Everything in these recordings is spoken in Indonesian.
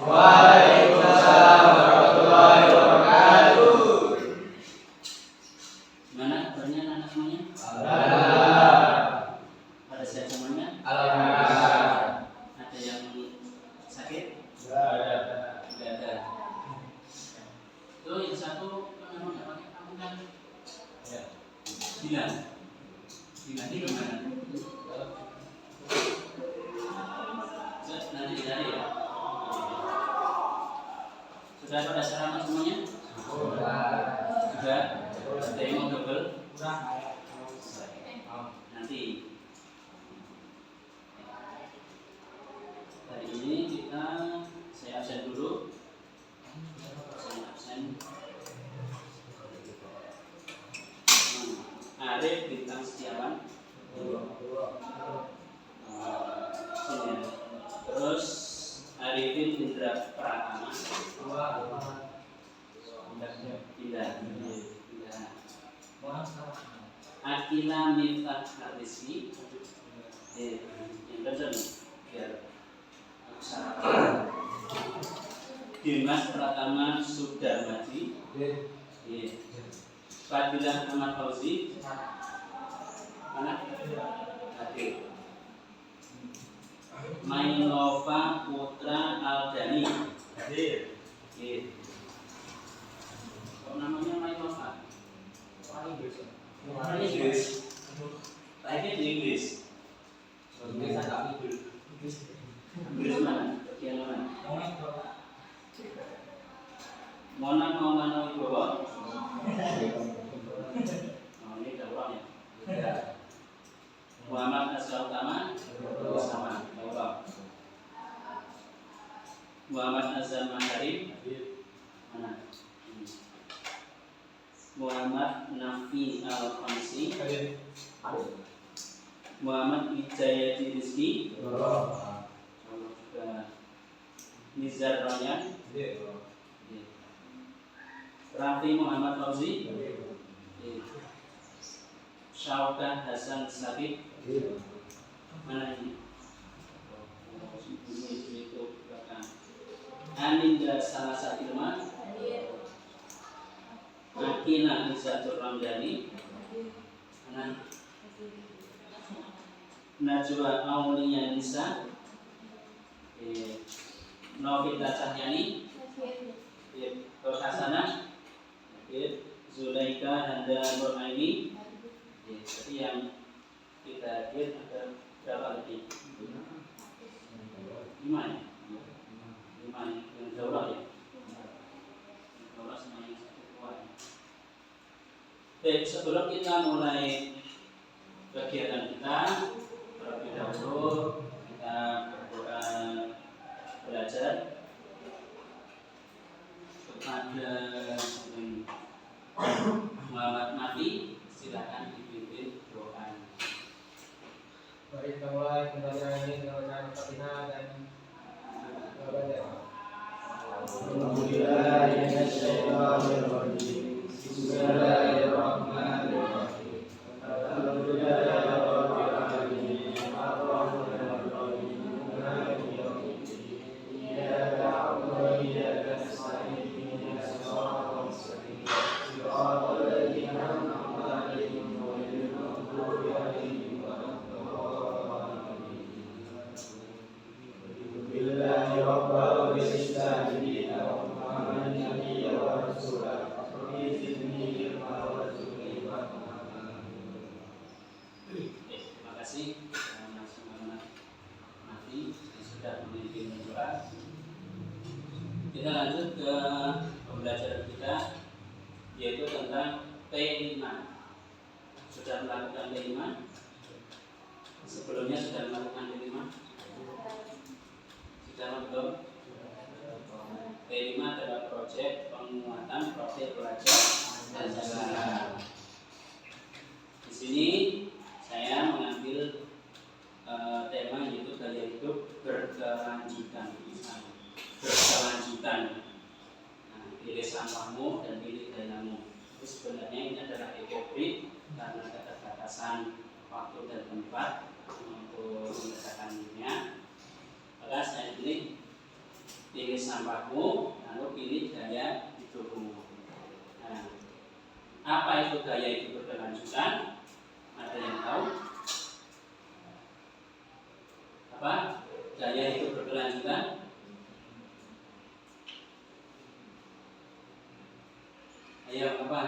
Waalaikumsalam warahmatullahi wabarakatuh. Mana kabarnya anak semuanya? Alhamdulillah. Pada sehat semuanya? Alhamdulillah. Ada yang sakit? Tidak ada. Tidak ada. Itu yang satu memang nggak pakai kamu kan? Ya. Bilang ini gimana? Nanti dicari ya. Sudah pada ceramah semuanya? Sudah. Ada yang mau double? Nanti. Hari ini saya absen dulu. Saya absen. Arif Bintang Setiawan. Terus Arifin Indra Pratama. Tidak. Akila Miftah Rizki. Yang benar biar aku sarapan. Dimas Pratama Sudarmadi. Fadilah Ahmad Fauzi. Mana? Hadir. Mainova Putra Aldani. Hadir. Kok namanya Mainova? Inggris. Lahirnya di Inggris. Inggris mana? Bagian mana? Mona Maulana Wibowo. Oh, ini daurah ya. Muhammad Asal Utama sama daurah. Muhammad Azam Makarim. Mana? Muhammad Nafi Al-Khamsi. Muhammad Hidayati Rizki. Juga Nizar Royan. Rafi Muhammad Fauzi. Syauka Hasan Sabit. Mana ini? Itu belakang. Aninda Salasa Ilman. Akina Izatur Ramdhani. Mana? Najwa Aulia Nisa. Novita Cahyani. Hasanah. Zulaika Handa Nuraini. Jadi yang kita lihat ada berapa lagi? 5 ya? 5 yang daurah ya? Daurah sama yang satu kuat. Baik, sebelum kita mulai kegiatan kita, terlebih dahulu kita berdoa belajar kepada Muhammad Nafi. Silakan dipimpin doa. Baik, kita mulai pembelajaran ini dengan bacaan Al-Fatihah dan baca. Alhamdulillahirrahmanirrahim. Bismillahirrahmanirrahim. Alhamdulillahirabbil alamin. Arrahmanirrahim. Maliki yaumiddin. Iyyaka na'budu wa iyyaka nasta'in. Ihdinas siratal mustaqim. Siratal ladzina an'amta 'alaihim ghairil maghdubi 'alaihim waladdallin. Billahi rabbil islam dina wa Muhammadin nabiyya wa rasulah. Rabbi zidni ilma warzuqni fahma. Terima kasih Mas Muhammad Nafi yang sudah memimpin doa. Kita lanjut ke pembelajaran kita, yaitu tentang P5. Sudah melakukan P5? Sebelumnya sudah melakukan P5? Sudah belum? P5 adalah proyek penguatan profil pelajar dan jasa. Di sini saya mengambil tema yaitu gaya hidup berkelanjutan. Nah, pilih sampahmu dan pilih gayamu. Itu sebenarnya ini adalah ekobrik karena keterbatasan waktu dan tempat untuk mengerjakannya. Maka saya pilih sampah sampahmu, lalu pilih gaya hidupmu. Nah, apa itu gaya hidup berkelanjutan? Ada yang tahu? Apa gaya hidup berkelanjutan? Ayo, apa?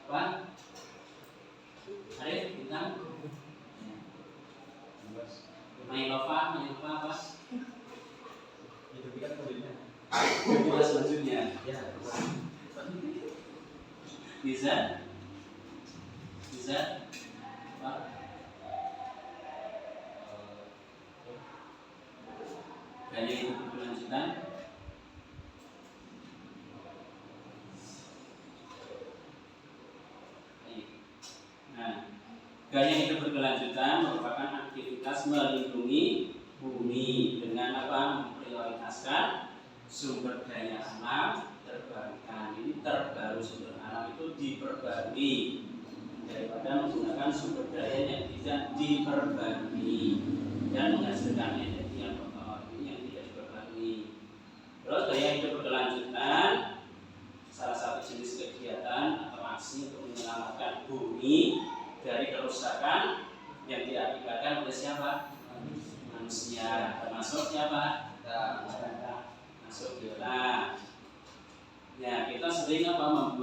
Apa? Arif, bintang? Main apa? Itu kan modelnya. Kedua selanjutnya. Ya. Bisa? Apa? Gaya hidup berkelanjutan. Nah, gaya hidup berkelanjutan merupakan aktivitas melindungi bumi dengan apa? Memprioritaskan sumber daya alam terbarukan. Ini terbaru, sumber alam itu diperbarui daripada menggunakan sumber daya yang tidak diperbarui dan menghasilkan energi yang kotor, ini yang tidak diperbarui. Terus gaya hidup berkelanjutan salah satu jenis kegiatan atau aksi untuk menyelamatkan bumi dari kerusakan yang diakibatkan oleh siapa? Manusia, termasuk siapa? Masuk kita. Ya, kita sering apa?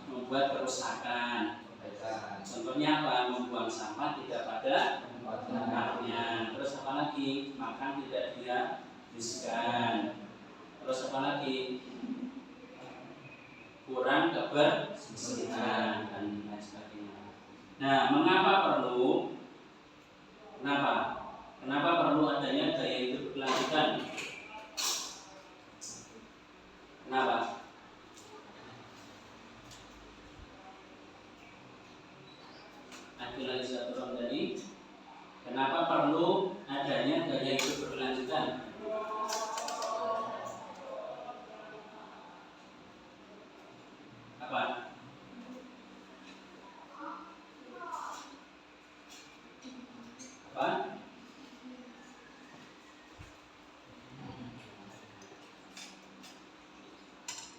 Membuat kerusakan. Contohnya apa? Membuang sampah tidak pada tempatnya. Terus apa lagi? Makan tidak dihabiskan. Terus apa lagi? Kurang kebersihan dan lain sebagainya. Nah, Kenapa perlu adanya gaya hidup berkelanjutan? Kenapa? Akilaizatur tadi. Kenapa perlu adanya gaya hidup berkelanjutan? Apa?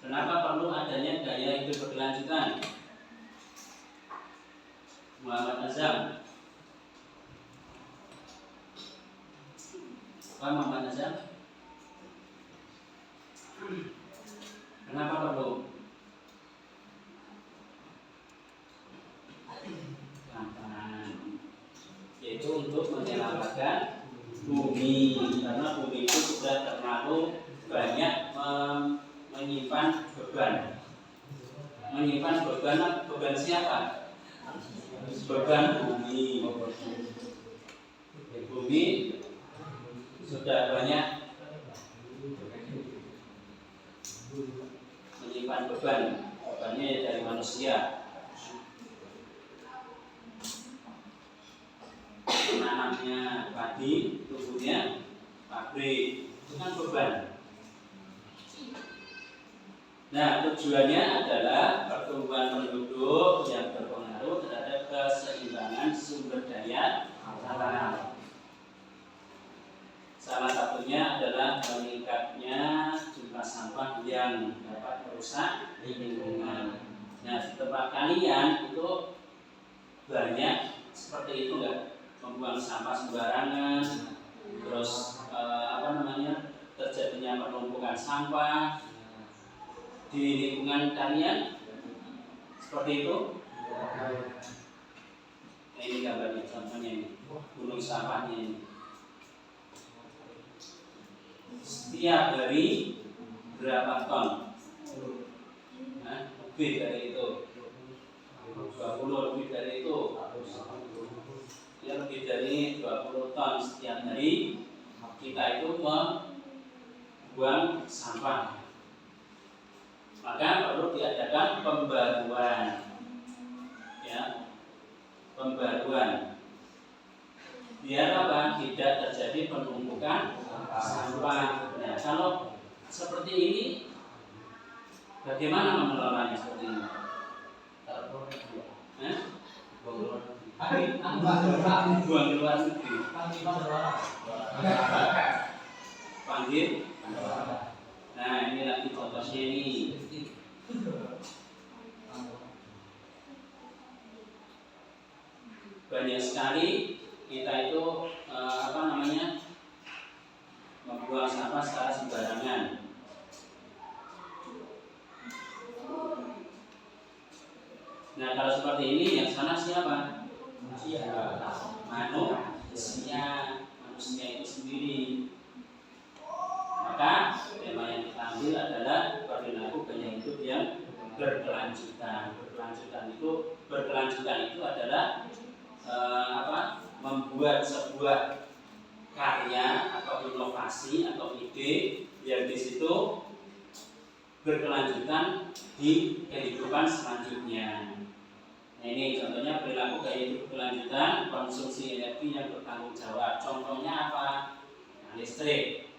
Kenapa perlu adanya gaya hidup berkelanjutan? Muhammad Azam. Apa Muhammad Azam? Kenapa perlu? Yaitu untuk menyelamatkan bumi, karena bumi itu sudah terlalu banyak menyimpan beban. Beban siapa? Beban bumi. Bumi sudah banyak menyimpan bebannya dari manusia. Menanamnya padi, tumbuhnya pabrik, itu kan beban. Nah, tujuannya adalah pertumbuhan penduduk yang berpengaruh terhadap keseimbangan sumber daya alam. Salah satunya adalah meningkatnya jumlah sampah yang dapat merusak lingkungan. Nah, di tempat kalian itu banyak seperti itu nggak? Membuang sampah sembarangan, terus terjadinya penumpukan sampah di lingkungan kalian seperti itu. Nah, ini gambarnya, contohnya ini gunung sampahnya ini. Setiap hari berapa ton? Lebih dari itu, 20 lebih dari itu. Ya, lebih dari 20 ton setiap hari kita itu membuang sampah. Maka perlu diadakan pembaruan, ya, biar apa? Tidak terjadi penumpukan sampah. Nah, kalau seperti ini, bagaimana mengelolanya seperti ini? Buang ke luar negeri. Panggil. Nah, ini lagi contohnya ini. Banyak sekali kita itu membuang sampah secara sembarangan. Nah, kalau seperti ini yang sana siapa? Manusia itu sendiri. Maka tema yang kita ambil adalah perilaku gaya hidup yang berkelanjutan. Berkelanjutan itu adalah membuat sebuah karya atau inovasi atau ide yang di situ berkelanjutan di kehidupan selanjutnya. Nah, ini contohnya perilaku gaya hidup berkelanjutan, konsumsi energi yang bertanggung jawab. Contohnya apa? Nah, listrik.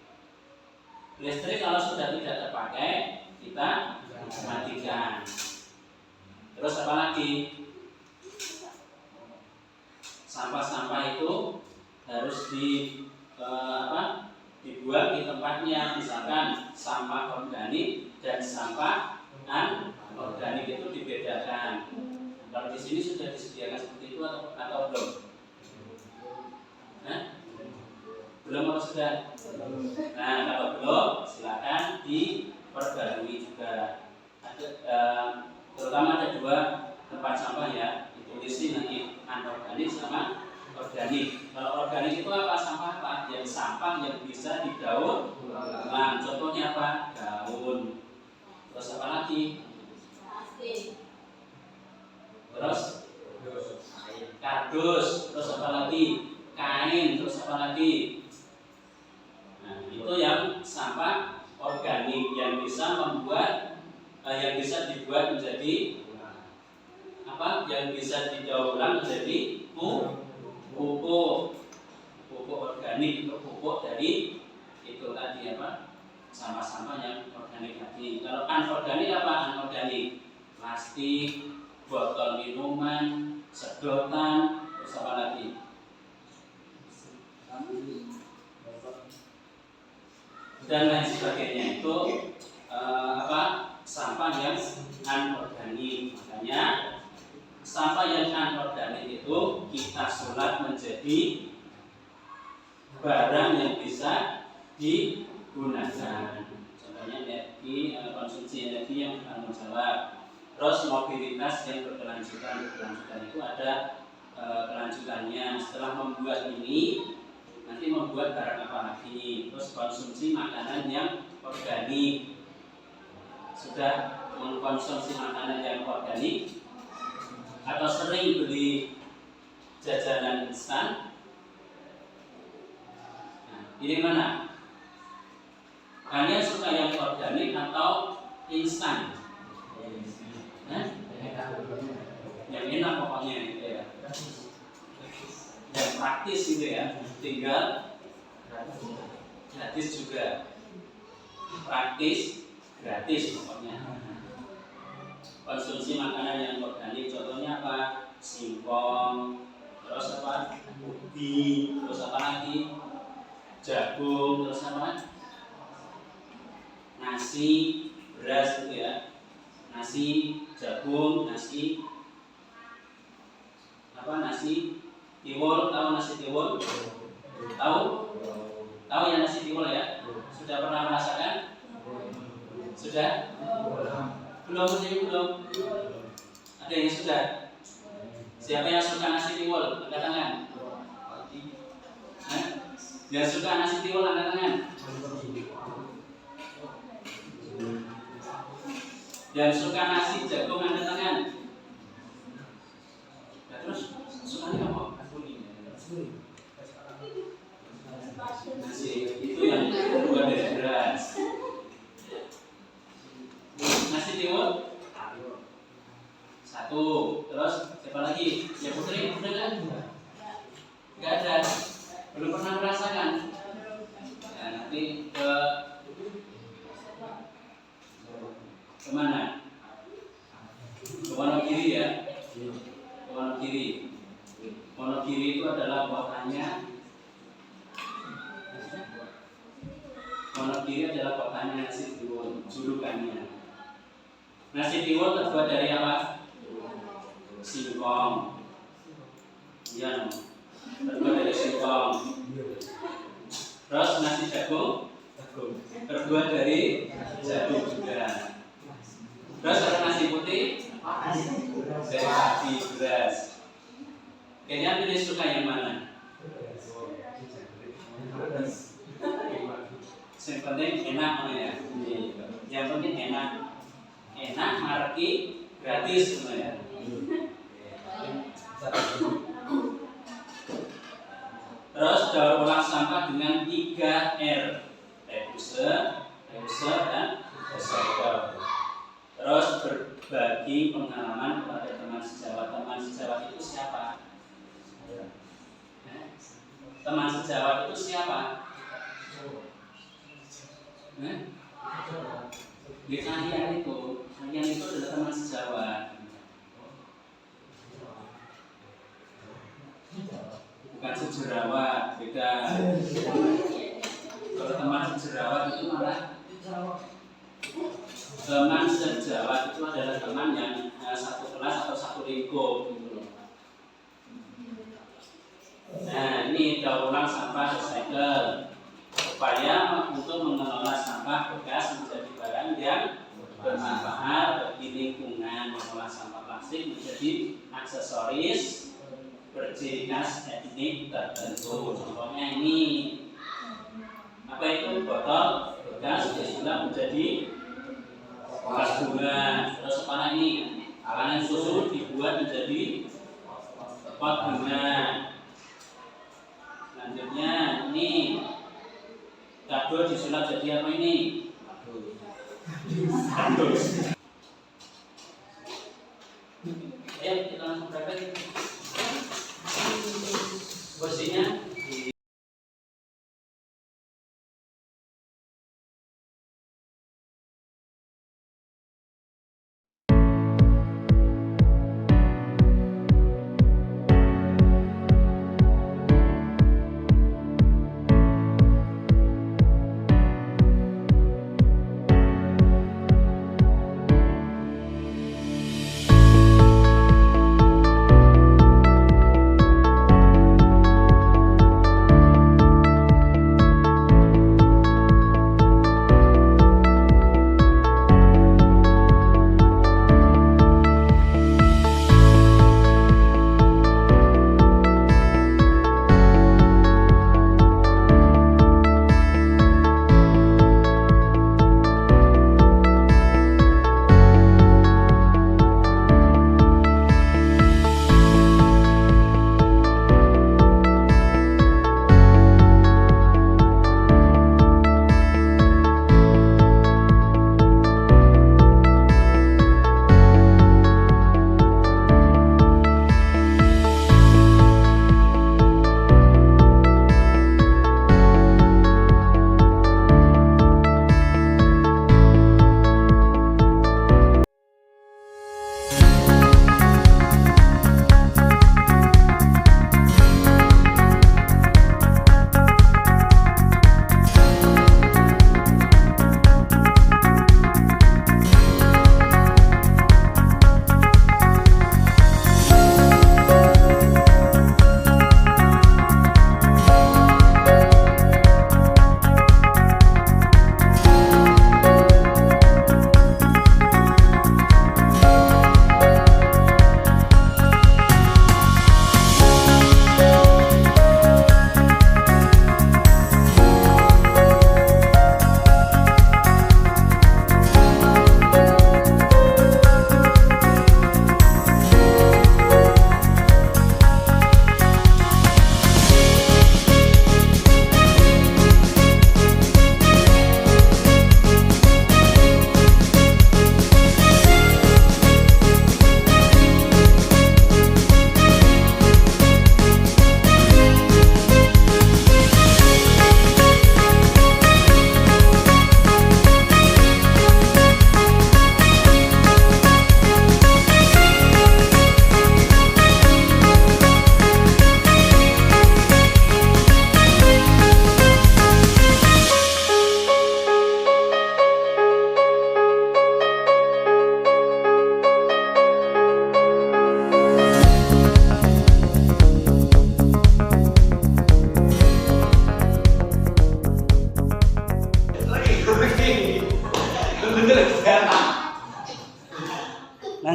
Listrik kalau sudah tidak terpakai, kita matikan. Terus apa lagi? Sampah-sampah itu harus dibuang di tempatnya. Misalkan sampah organik dan sampah anorganik itu dibedakan. Kalau di sini sudah disediakan seperti itu atau belum? Belum atau sudah? Nah, kalau belum, silakan diperbarui juga. Terutama ada 2 tempat sampah ya. Ditulis nanti anorganik sama organik. Kalau organik itu apa? Sampah apa? Yang sampah yang bisa didaur ulang. Contohnya apa? Daun. Terus apa lagi? Terus kardus. Terus apa lagi? Kain. Terus apa lagi? Nah, itu yang sampah organik yang bisa yang bisa dibuat menjadi yang bisa didaur ulang menjadi pupuk organik atau pupuk dari itu tadi sampah-sampah yang organik tadi. Kalau anorganik apa? Anorganik plastik, botol minuman, sedotan, terus apa lagi? Dan lain sebagainya itu sampah yang anorganik. Makanya sampah yang anorganik itu kita sulap menjadi barang yang bisa digunakan. Contohnya konsumsi energi yang bertanggung jawab. Terus mobilitas yang berkelanjutan. Berkelanjutan itu ada kelanjutannya. Setelah membuat ini, nanti membuat barang apa lagi. Terus konsumsi makanan yang organik. Sudah mengkonsumsi makanan yang organik atau sering beli jajanan instan? Nah, ini mana? Kalian suka yang organik atau instan? Yang enak pokoknya gitu ya. Yang praktis gitu ya. Tinggal gratis juga. Praktis, gratis pokoknya. Konsumsi makanan yang organik, contohnya apa? Singkong, terus apa? Ubi, terus apa lagi? Jagung, terus apa? Nasi, beras gitu ya. Nasi, jagung, nasi tiwul, tahu nasi tiwul? Tahu ya nasi tiwul ya? Sudah pernah merasakan? Sudah? Belum? Ada yang sudah? Siapa yang suka nasi tiwul? Angkat tangan. Yang suka nasi tiwul angkat tangan. Yang suka nasi jagung angkat tangan. Nah, terus sukanya apa? Nasi itu yang buat dari beras. Nasi tiwul 1. Terus siapa lagi? Ya Putri, udah kan? Gak ada. Belum pernah merasakan. Nah, nanti kemana? Ke Wonogiri ya. Wonogiri itu adalah kotanya. Wonogiri adalah kotanya Nasibiwun, julukannya. Nasibiwun terbuat dari apa? Singkong. Iya, terbuat dari singkong. Terus nasi jagung terbuat dari jagung juga. Terus ada nasi putih dari padi beras. Kalian pilih suka yang mana? Yang penting enak ya. Yang penting enak, marki, gratis ya. Terus daur ulang sampah dengan 3R, reuse dan recycle. Terus berbagi pengalaman kepada teman sejawat. Teman sejawat itu siapa? Teman sejawat itu siapa? Di kalian itu adalah teman sejawat. Bukan sejawat, beda. Kalau teman sejawat itu malah teman sejawat itu adalah teman yang satu kelas atau satu lingkup gitu loh. Nah, ini daur ulang sampah recycle. Upaya untuk mengelola sampah bekas menjadi barang yang bermanfaat bagi lingkungan, mengolah sampah plastik menjadi aksesoris berciri khas etnik tertentu. Contohnya ini, apa itu? Botol bekas disulap menjadi gelas bunga. Terus apa ini? Kanan susu dibuat menjadi pot bunga. Selanjutnya ini kado disulap jadi apa ini? Kardus. Ayo kita langsung praktek. Posisinya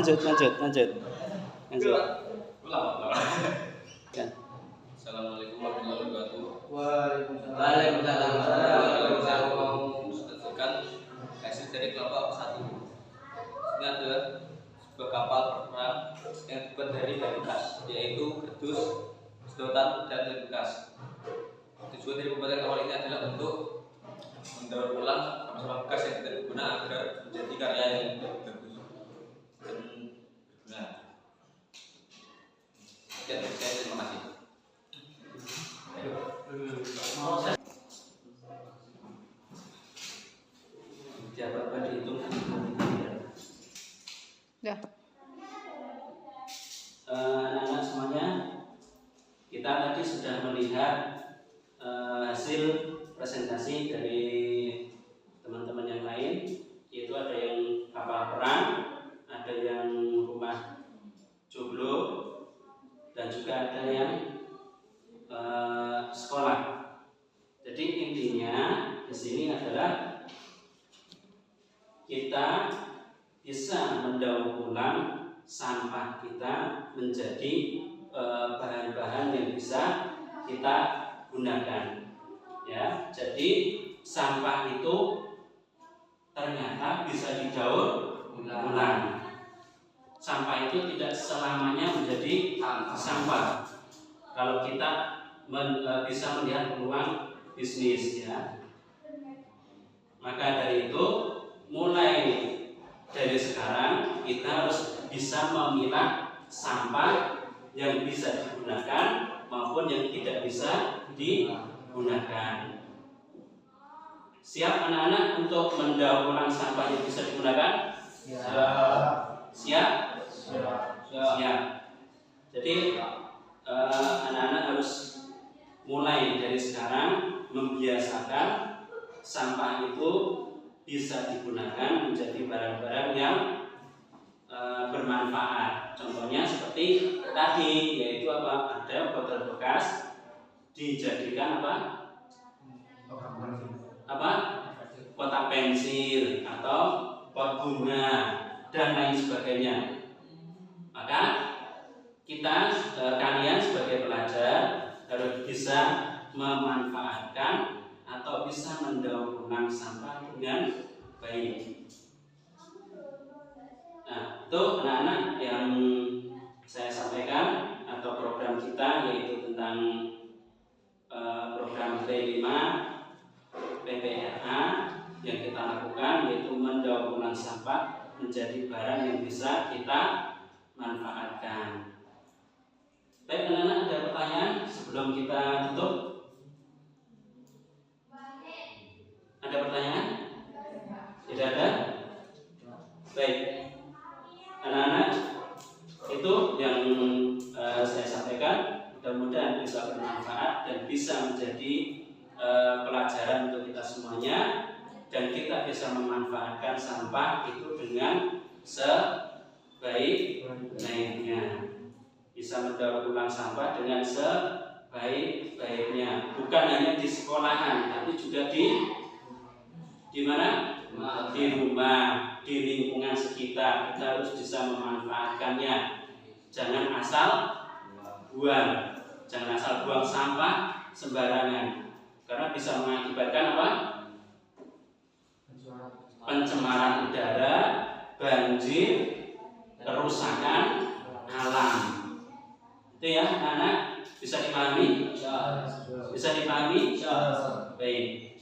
lanjut. Kan. Assalamualaikum warahmatullahi wabarakatuh. Waalaikumsalam warahmatullahi wabarakatuh. Menunjukkan hasil dari kelompok 1. Ini adalah sebuah kapal perang yang dibuat dari bahan bekas, yaitu kerdus, sedotan, dan lem bekas. Tujuan dari pembuatan kapal ini adalah untuk mendaur ulang sampah bekas yang tidak berguna agar menjadi karya yang bagus dan berguna. Sekian dari saya, terima kasih. Apa dihitung? Ya. Anak-anak semuanya, kita tadi sudah melihat hasil presentasi dari teman-teman yang lain, yaitu ada yang kapal perang, ada yang rumah joglo, dan juga ada yang sekolah. Jadi intinya di sini adalah kita bisa mendaur ulang sampah kita menjadi bahan-bahan yang bisa kita gunakan. Ya, jadi sampah itu ternyata bisa didaur ulang. Sampah itu tidak selamanya menjadi sampah. Kalau kita bisa melihat peluang bisnis, ya, maka dari itu mulai dari sekarang kita harus bisa memilah sampah yang bisa digunakan maupun yang tidak bisa digunakan. Siap anak-anak untuk mendaur ulang sampah yang bisa digunakan? Siap? Siap. Jadi anak-anak harus mulai dari sekarang membiasakan sampah itu bisa digunakan menjadi barang-barang yang bermanfaat. Contohnya seperti tadi, yaitu apa? Ada botol bekas dijadikan apa? Kotak pensil atau pot bunga dan lain sebagainya. Maka kita kalian sebagai pelajar harus bisa memanfaatkan atau bisa mendaur ulang sampah dengan baik. Nah, itu anak-anak yang saya sampaikan atau program kita, yaitu tentang program T5 PPRA yang kita lakukan, yaitu mendaur ulang sampah menjadi barang yang bisa kita manfaatkan. Baik anak-anak, ada pertanyaan sebelum kita tutup? Ada pertanyaan? Tidak ada? Baik anak-anak, itu yang saya sampaikan. Mudah-mudahan bisa bermanfaat dan bisa menjadi pelajaran untuk kita semuanya, dan kita bisa memanfaatkan sampah itu dengan sebaik-baiknya. Bisa mendaur ulang sampah dengan sebaik-baiknya, bukan hanya di sekolahan, tapi juga di mana? Di rumah, di lingkungan sekitar. Kita harus bisa memanfaatkannya. Jangan asal buang, sampah sembarangan, karena bisa mengakibatkan apa? Pencemaran udara, banjir, kerusakan alam. Itu ya anak-anak, bisa dipahami? Bisa dipahami? Baik.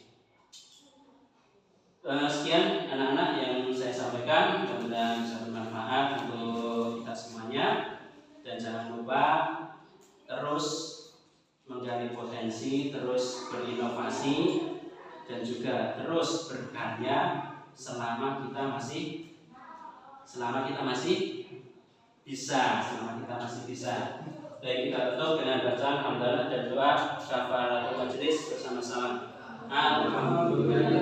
Sekian anak-anak yang saya sampaikan, mudah-mudahan bisa bermanfaat untuk kita semuanya, dan jangan lupa terus menggali potensi, terus berinovasi, dan juga terus berkarya selama kita masih bisa. Baik, kita tutup dengan bacaan hamdalah dan doa syafaratul majlis bersama-sama. Alhamdulillah.